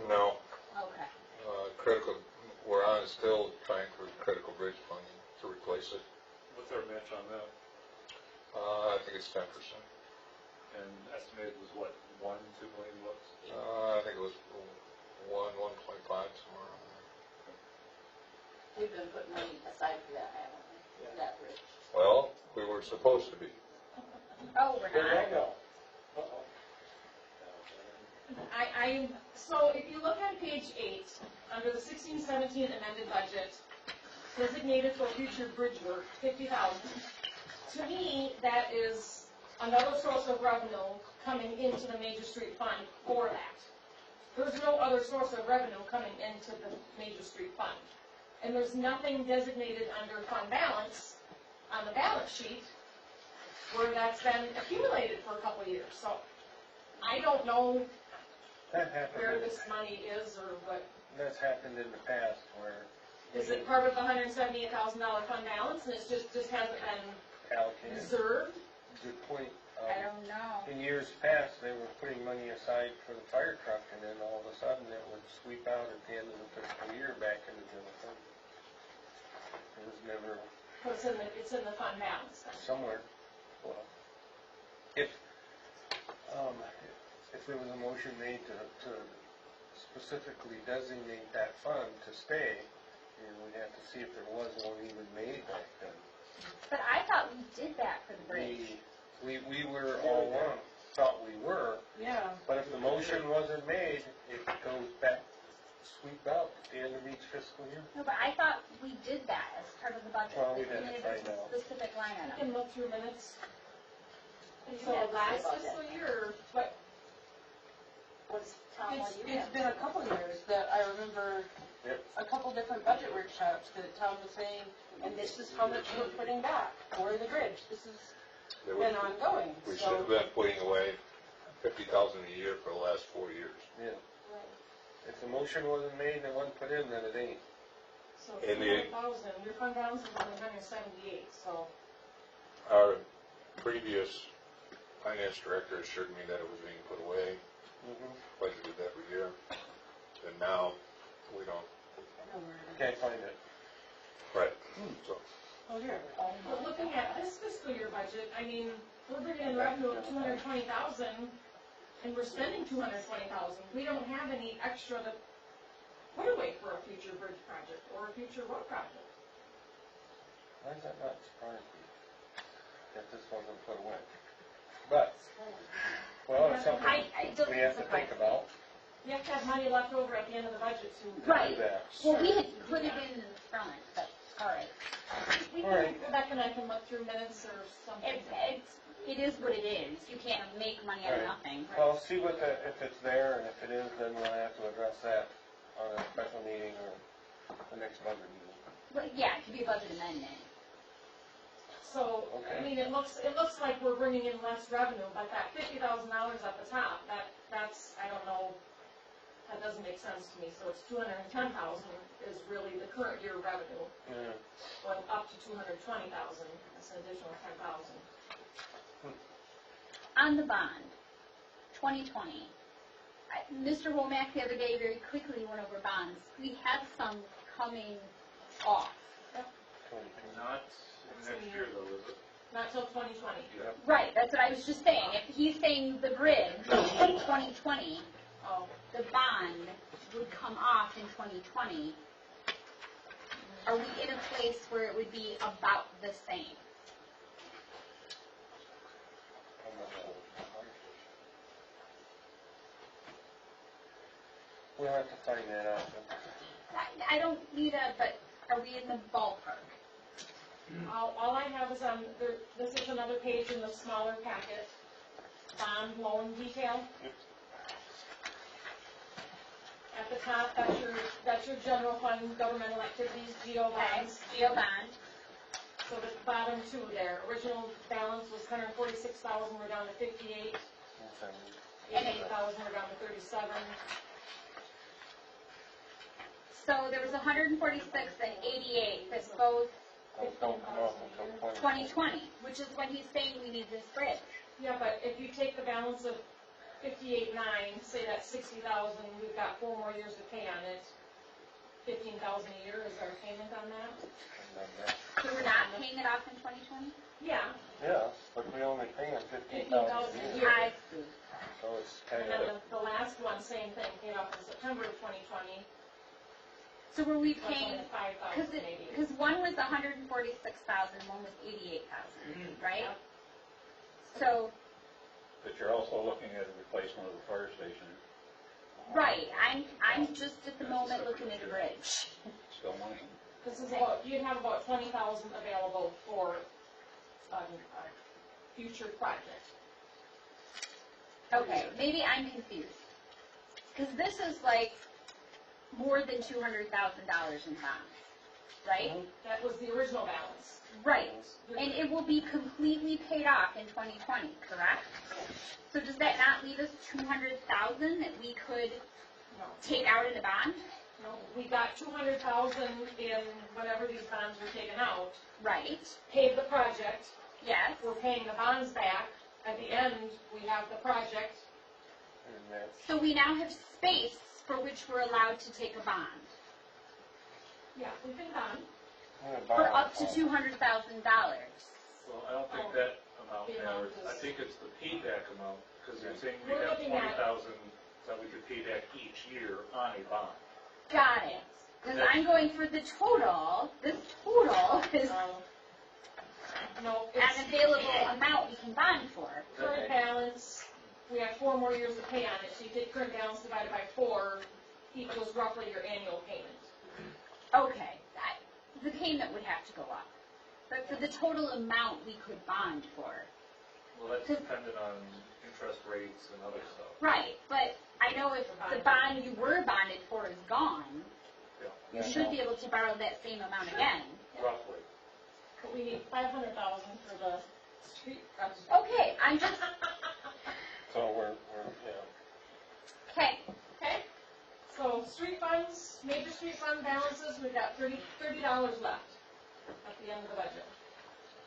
No, Okay. critical, we're on still trying for critical bridge funding to replace it. What's our match on that? I think it's 10%. And estimated was what, 1, 2 million bucks? I think it was 1.5, somewhere around there. We've been putting money aside for that, haven't we? For that bridge. Well, we were supposed to be. Oh, we're There not? you go. Uh-oh. So if you look on page 8, under the 16-17 amended budget, designated for future bridge work, $50,000. To me, that is another source of revenue coming into the major street fund for that. There's no other source of revenue coming into the major street fund. And there's nothing designated under fund balance on the balance sheet where that's been accumulated for a couple of years. So I don't know That happened, where this money is or what. that's happened in the past where Is it part of the $178,000 fund balance and it's just hasn't been allocated. reserved? Good point. I don't know. In years past, they were putting money aside for the fire truck, and then all of a sudden it would sweep out at the end of the fiscal year back into the general fund. It was never So it's in the fund balance then? somewhere. Well, if there was a motion made to specifically designate that fund to stay, we'd have to see if there was one even made back then. But I thought we did that for the bridge. We were all along, thought we were, Yeah. but if the motion wasn't made, it goes back, sweep out at the end of each fiscal year. No, but I thought we did that as part of the budget. Well, we'd have to It's find a out. specific line I item. can look through minutes. You So have to say last about that. fiscal year, what, What's, Tom, what do you It's have? been a couple of years that I remember Yep. a couple different budget workshops that Tom was saying, and this is how much we're putting back for the bridge. This has There been was- ongoing, We should have so. been putting away 50,000 a year for the last 4 years. Yeah. If the motion wasn't made and it wasn't put in, then it ain't. so And the- 300,000, your fund balance is only 178, so. Our previous finance director assured me that it was being put away, budgeted every year, and now we don't. Can't find it. Right. So, Oh, here. But looking at this fiscal year budget, I mean, we're bringing in revenue of 220,000, and we're spending 220,000. We don't have any extra to put away for a future bridge project or a future road project. Why does that not surprise me that this wasn't put away? But, well, it's something It doesn't we have to surprise think me. about. You have to have money left over at the end of the budget to. Right. that. Well, we had put it in the front, but, all right. We All can, right. Rebecca and I can look through minutes or something. It is what it is. You can't make money out of Right. nothing. Well, see what if it's there, and if it is, then we'll have to address that on a special meeting or the next budget meeting. But yeah, it could be a budget amendment. So, I Okay. mean, it looks like we're bringing in less revenue, but that $50,000 at the top, that's, I don't know, that doesn't make sense to me. So it's 210,000 is really the current year revenue, Yeah. going up to 220,000, that's an additional 10,000. On the bond, 2020, Mr. Womack the other day very quickly went over bonds. We have some coming off. Not next year though, is it? Not till 2020. Right, that's what I was just saying. If he's saying the bridge in 2020, the bond would come off in 2020, are we in a place where it would be about the same? We'll have to find that out. I don't need but are we in the ballpark? All I have is this is another page in the smaller packet, bond loan detail. At the top, that's your general fund, governmental activities, GO bonds. GO bond. So the bottom two there, original balance was 146,000, we're down to 58. 88,000, we're down to 37. So there was 146 and 88 that's both Don't come off until 2020, which is when he's saying we need this bridge. Yeah, but if you take the balance of 58.9, say that's 60,000, we've got 4 more years to pay on it. 15,000 a year is our payment on that. So we're not paying it off in 2020? Yeah, Yeah, but we only pay them 15,000 15,000 a a year. year. I see. So it's kind And then of, the last one, same thing, paid off in September of 2020. So were we That's paying, only 5,000 maybe. because one was 146,000, one was 88,000, right? Yep. So, But you're also looking at a replacement of the fire station, right, I'm just at the moment looking at a bridge. still money. This is you'd have about 20,000 available for a future project. Okay, maybe I'm confused. Because this is like more than $200,000 in bonds, right? That was the original balance. Right, and it will be completely paid off in 2020, correct? So does that not leave us 200,000 that we could No, take out in a bond? no, we got 200,000 in whenever these bonds were taken out, Right, paid the project, yes. we're paying the bonds back. At the end, we have the project. and that's, So we now have space for which we're allowed to take a bond Yeah, we've been done. for up to $200,000. Well, I don't think that amount The amount matters. I is- think it's the payback amount, because you're saying we We're have looking at- 20,000 that we could pay back each year on a bond. Got it. Because I'm going for the total, this total is No, an it's available amount we can bond for. current balance, we have 4 more years to pay on it, so you take current balance divided by 4 equals roughly your annual payment. Okay, the payment would have to go up. But for the total amount we could bond for. Well, that's dependent on interest rates and other stuff. Right, but I know if the bond you were bonded for is gone, you should be able to borrow that same amount again. Roughly. But we need 500,000 for the street project. Okay, I'm just, so we're, yeah. okay, Okay? So street funds, major street fund balances, we've got $30 left at the end of the budget.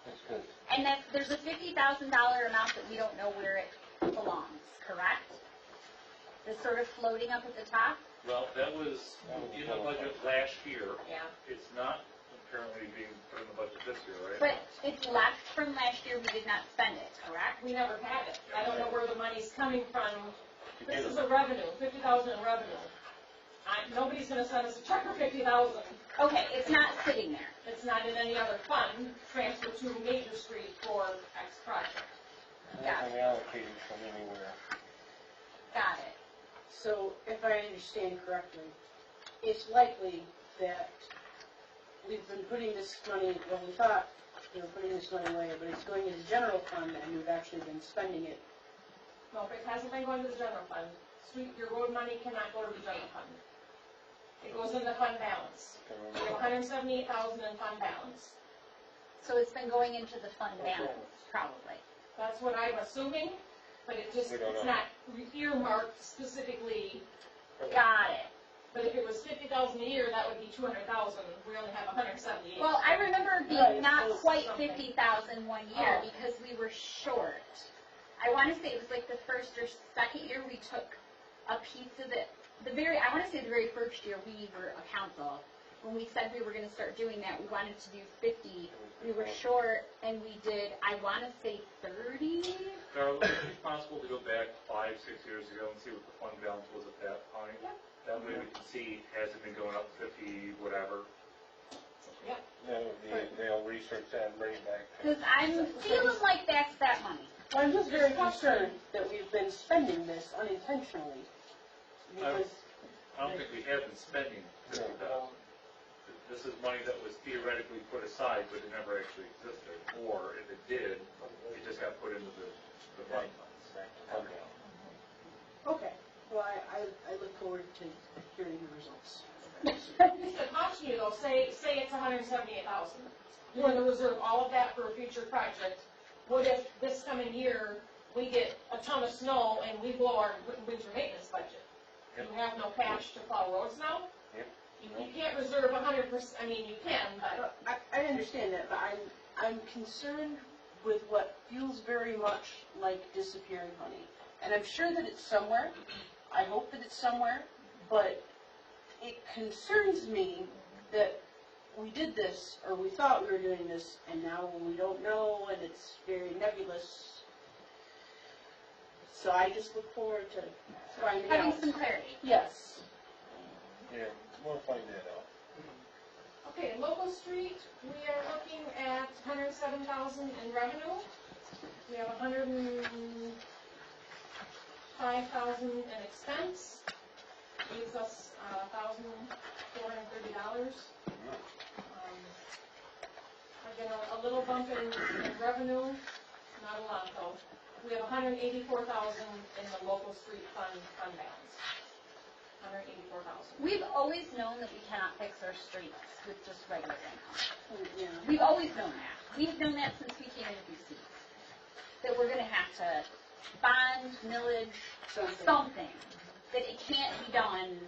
That's good. and that there's a $50,000 amount that we don't know where it belongs, correct? That's sort of floating up at the top? Well, that was in the budget last year. Yeah. It's not apparently being put in the budget this year, right? But it's left from last year, we did not spend it, correct? We never had it. I don't know where the money's coming from. This is a revenue, 50,000 in revenue. Nobody's gonna send us a check for 50,000. Okay, it's not sitting there. It's not in any other fund, transferred to Major Street for X project. Nothing allocated from anywhere. Got it. So if I understand correctly, it's likely that we've been putting this money, well, we thought we were putting this money away, but it's going into general fund and we've actually been spending it. No, it hasn't been going to the general fund. Your road money cannot go to the general fund. It goes in the fund balance. We have 178,000 in fund balance. So it's been going into the fund balance, probably. That's what I'm assuming, but it just, We don't it's know. not earmarked specifically. Got it. But if it was 50,000 a year, that would be 200,000. We only have 178. Well, I remember it Right, being not so quite something. 50,000 one year Oh. because we were short. I want to say it was like the first or second year we took a piece of it. I want to say the very first year we were a council, when we said we were going to start doing that, we wanted to do 50. We were short, and we did, I want to say 30. Darrell, is it possible to go back 5, 6 years ago and see what the fund balance was at that point? Yeah. That way we can see, has it been going up 50, whatever? Yeah. That would be, they'll research that and bring it back. Because I'm feeling like that's that money. Well, I'm just very concerned that we've been spending this unintentionally. Because, I don't think we have been spending 50,000. This is money that was theoretically put aside, but it never actually existed. Or if it did, it just got put into the fund funds. okay, well, I look forward to hearing the results. Just to caution you though, say it's 178,000. You want to reserve all of that for a future project. What if this coming year, we get a ton of snow and we blow our winter maintenance budget? You have no cash to plow roads now? Yep. You can't reserve 100%, I mean, you can, but I understand that, but I'm concerned with what feels very much like disappearing money. And I'm sure that it's somewhere, I hope that it's somewhere, but it concerns me that we did this, or we thought we were doing this, and now we don't know, and it's very nebulous. So I just look forward to finding Having out. some clarity. Yes. Yeah, we'll find that out. okay, local street, we are looking at 107,000 in revenue. We have 105,000 in expense. Leaves us $1,430. Again, a little bump in revenue, not a lot though. We have 184,000 in the local street fund balance. 184,000. We've always known that we cannot fix our streets with just regular income. Yeah. We've always known that. We've known that since we came into these seats. That we're going to have to bond, millage, something. That it can't be done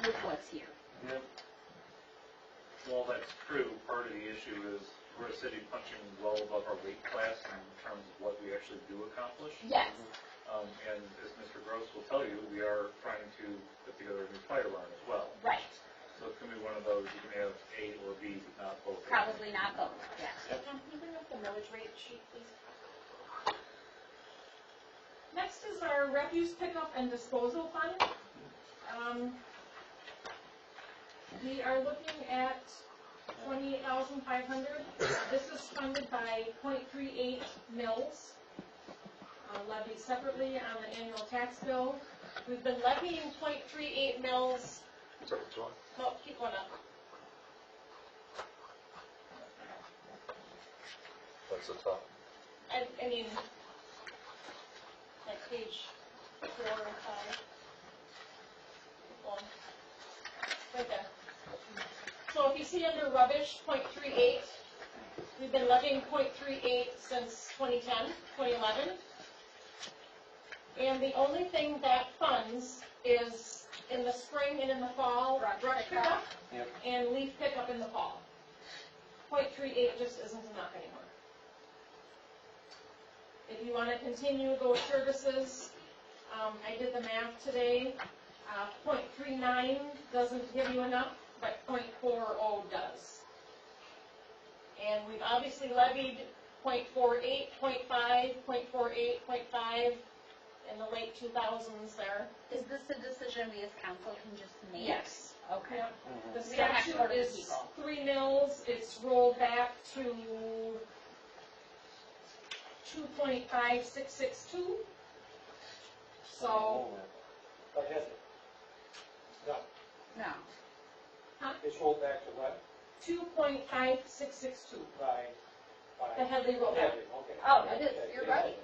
with what's here. Yep. Well, that's true. Part of the issue is we're a city punching well above our weight class in terms of what we actually do accomplish. Yes. And as Mr. Gross will tell you, we are trying to put together a new fire alarm as well. Right. So it's going to be one of those, you can have A or B, but not both. Probably not both. Yeah. Tom, can you bring up the millage rate sheet, please? Next is our refuse pickup and disposal fund. We are looking at 28,500. This is funded by 0.38 mills, levied separately on the annual tax bill. We've been levying 0.38 mills. No, keep going up. That's the top. I mean, like page 4 and 5. One. Right there. So if you see under rubbish, 0.38, we've been levying 0.38 since 2010, 2011. And the only thing that funds is in the spring and in the fall, brush pickup Yep. and leaf pickup in the fall. 0.38 just isn't enough anymore. If you want to continue those services, I did the math today. 0.39 doesn't give you enough, but 0.40 does. And we've obviously levied 0.48, 0.5, 0.48, 0.5 in the late 2000s there. Is this a decision we as council can just make? Yes. Okay. Yep. The We don't have to go statute to the is people. 3 mills, it's rolled back to 2.5662. So, But has it? No, No. it's rolled back to what? 2.5662, By the Headley rollback. Headley, okay. Oh, it is. You're right.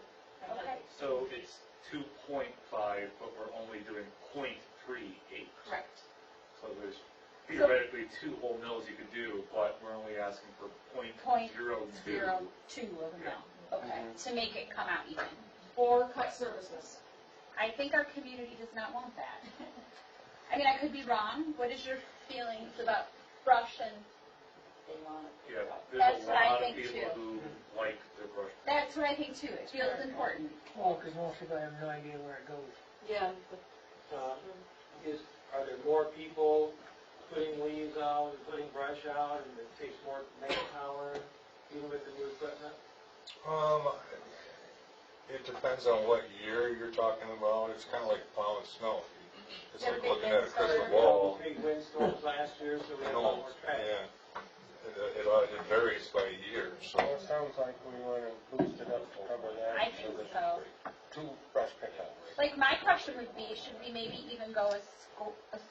Okay. So it's 2.5, but we're only doing 0.38. Correct. So there's theoretically 2 whole mills you could do, but we're only asking for .02. 0.02 of a mil, okay, to make it come out even. Or cut services. I think our community does not want that. I mean, I could be wrong. What is your feelings about brush and? They want it. Yeah, That's there's a what I lot of think, people too. who like their brush. That's what I think too. It feels important. Well, because most people have no idea where it goes. Yeah. Are there more people putting leaves out and putting brush out, and it takes more manpower, even with the new equipment? It depends on what year you're talking about. It's kind of like plowing snow. It's like looking at a crystal ball. Big windstorms last year, so we had a lot more traffic. Yeah. It varies by year, so. Well, it sounds like we wanna boost it up to cover that. I think so. 2 brush pickups. Like, my question would be, should we maybe even go a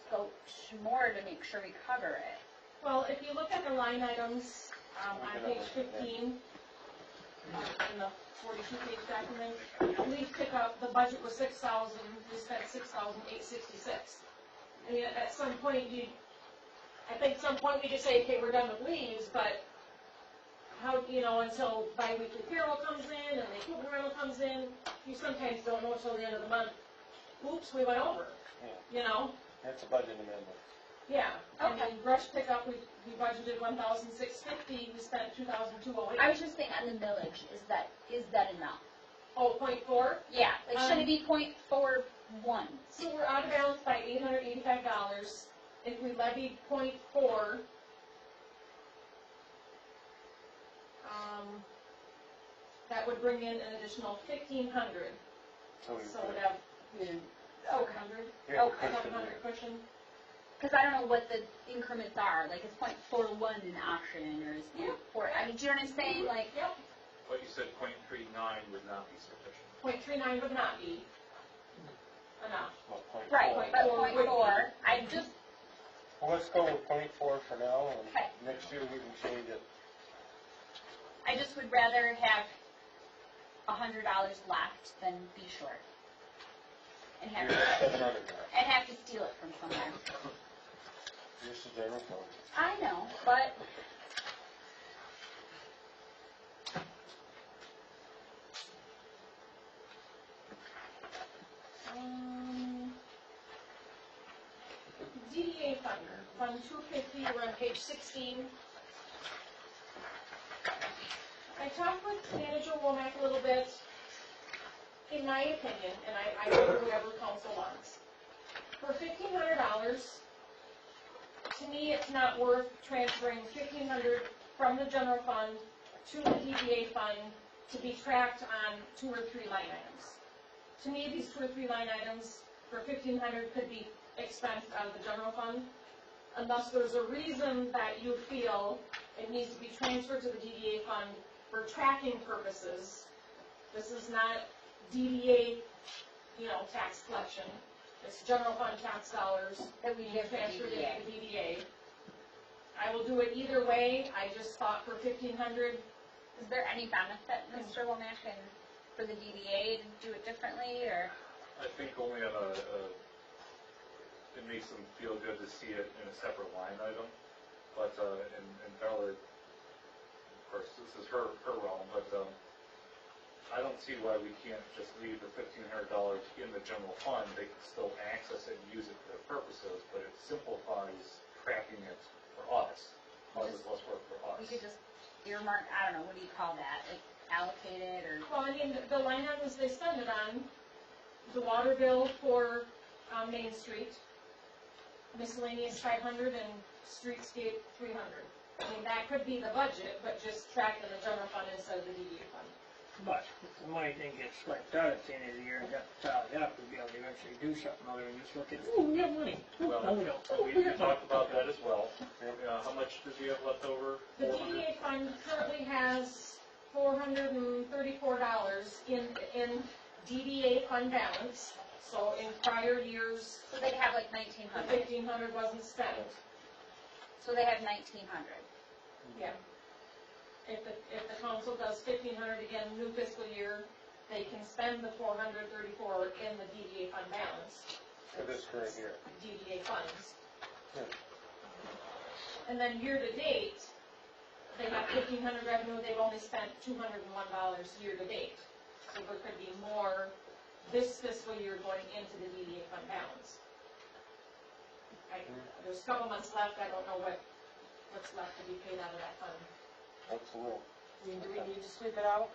scotch more to make sure we cover it? Well, if you look at the line items, on page 15, in the 42-page document, leaf pickup, the budget was $6,000, we spent $6,866. I mean, at some point, I think at some point we just say, okay, we're done with leaves, but how, until bi-weekly payroll comes in and the equipment rental comes in, you sometimes don't know until the end of the month, oops, we went over, That's a budget amendment. Yeah, and Okay. then brush pickup, we budgeted $1,650, we spent $2,208. I was just saying on the millage, is that enough? Oh, 0.4? Yeah, like, should it be 0.41? So we're out of balance by $885. If we levied 0.4, that would bring in an additional $1,500. So we So put we'd it- have Okay. 700, Yeah, Okay. cushion 700 cushion. Because I don't know what the increments are, like, is 0.41 an option, or is 0.4, I mean, do you know what I'm saying, like, Yep, But you said .39 would not be sufficient. 0.39 would not be enough. well, 0.4. right, but 0.4, I just, Well, let's go with 0.4 for now, and Okay. next year we can change it. I just would rather have $100 left than be short. And have Here's to, $700. and have to steal it from somewhere. This is general fund. I know, but DDA fund, Fund 250, we're on page 16. I talked with Manager Womack a little bit. In my opinion, and I go to whoever council wants, for $1,500, to me, it's not worth transferring $1,500 from the general fund to the DDA fund to be tracked on 2 or 3 line items. To me, these 2 or 3 line items for $1,500 could be expensed out of the general fund, unless there's a reason that you feel it needs to be transferred to the DDA fund for tracking purposes. This is not DDA, tax collection. It's general fund tax dollars that we give to transferred DDA. into the DDA. I will do it either way. I just thought for $1,500, Is there any benefit, Mr. Womack, for the DDA to do it differently, or? I think only on it makes them feel good to see it in a separate line item. But, and Bella, of course, this is her realm, but, I don't see why we can't just leave the $1,500 in the general fund. They can still access it and use it for their purposes, but it simplifies tracking it for us, causes less work for us. We could just earmark, I don't know, what do you call that, like allocate it, or? well, I mean, the line items they spend it on, the water bill for Main Street, miscellaneous 500, and streetscape 300. I mean, that could be the budget, but just tracked in the general fund instead of the DDA fund. But if the money didn't get swiped out at the end of the year and got tallied up, we'd be able to eventually do something other than just look at, ooh, we have money. Well, No, we don't. we talked about that as well. How much did we have left over? The 400? DDA fund currently has $434 in DDA fund balance. So in prior years, So they'd have like the 1,900, $1,500 wasn't spent. so they have 1,900. Yeah. If the council does $1,500 again, new fiscal year, they can spend the $434 in the DDA fund balance. For this current year. DDA funds. And then year-to-date, they have $1,500 revenue, they've only spent $201 year-to-date. So there could be more this fiscal year going into the DDA fund balance. There's a couple months left, I don't know what's left to be paid out of that fund. Absolutely. I mean, do we need to sweep it out?